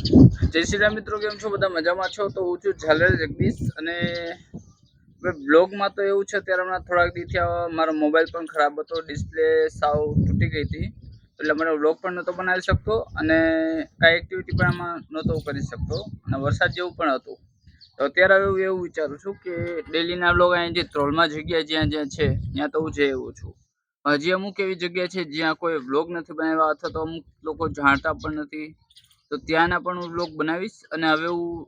જય શ્રી રામ મિત્રો, કેમ છો બધા? મજામાં છો? તો હું છું ઝાલર જગદીશ અને બ્લોગમાં તો એવું છે, ત્યારે હમણાં થોડાક દિવસથી મારો મોબાઈલ પણ ખરાબ હતો, ડિસ્પ્લે સાવ તૂટી ગઈ હતી, એટલે મને બ્લોગ પણ નહોતો બનાવી શકતો અને કાંઈ એક્ટિવિટી પણ આમાં નહોતો કરી શકતો અને વરસાદ જેવું પણ હતું. તો અત્યારે હવે એવું વિચારું છું કે ડેલીના બ્લોગ અહીં જે ત્રોલમાં જગ્યા જ્યાં જ્યાં છે ત્યાં તો હું જઈ આવ્યો છું. હજી અમુક એવી જગ્યા છે જ્યાં કોઈ બ્લોગ નથી બનાવ્યા અથવા તો અમુક લોકો જાણતા પણ નથી, તો ત્યાંના પણ હું બ્લોગ બનાવીશ. અને હવે હું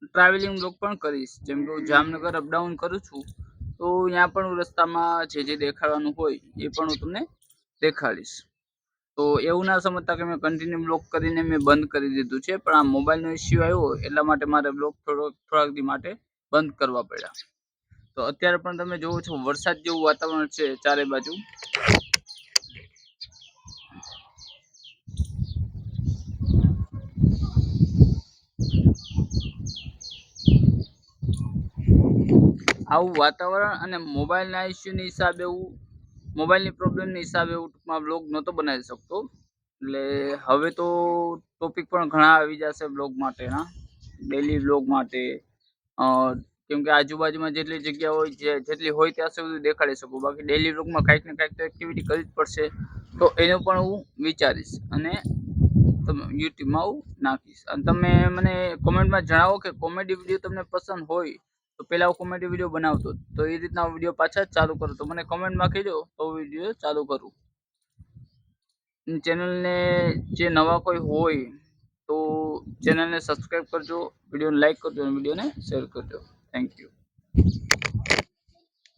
ટ્રાવેલિંગ બ્લોગ પણ કરીશ, જેમ કે હું જામનગર અપડાઉન કરું છું તો ત્યાં પણ હું રસ્તામાં જે દેખાડવાનું હોય એ પણ હું તમને દેખાડીશ. તો એવું ના સમજતા કે મેં કન્ટિન્યુ બ્લોગ કરીને મેં બંધ કરી દીધું છે, પણ આ મોબાઈલનો ઇસ્યુ આવ્યો એટલા માટે મારે બ્લોગ થોડાક દી માટે બંધ કરવા પડ્યા. તો અત્યારે પણ તમે જોવો છો વરસાદ જેવું વાતાવરણ છે ચારે બાજુ. આવું વાતાવરણ અને મોબાઈલના ઇસ્યુની હિસાબે મોબાઈલની પ્રોબ્લેમની હિસાબે હું ટૂંકમાં બ્લોગ નહોતો બનાવી શકતો. એટલે હવે તો ટોપિક પણ ઘણા આવી જશે બ્લોગ માટેના, ડેલી બ્લોગ માટે. કેમ કે આજુબાજુમાં જેટલી જગ્યા હોય જેટલી હોય ત્યાં સુધી દેખાડી શકું, બાકી ડેલી બ્લોગમાં કાંઈક ને કાંઈક તો એક્ટિવિટી કરવી જ પડશે. તો એનું પણ હું વિચારીશ અને તમે યુટ્યુબમાં હું નાખીશ. અને તમે મને કોમેન્ટમાં જણાવો કે કોમેડી વિડીયો તમને પસંદ હોય તો પહેલાં હું કોમેડી વિડીયો બનાવતો, તો એ રીતના વિડીયો પાછા જ ચાલુ કરું. તો મને કોમેન્ટમાં કહેજો તો વિડીયો ચાલુ કરું. ચેનલને જે નવા કોઈ હોય તો ચેનલને સબસ્ક્રાઈબ કરજો, વિડીયોને લાઈક કરજો અને વિડીયોને શેર કરજો. Thank you.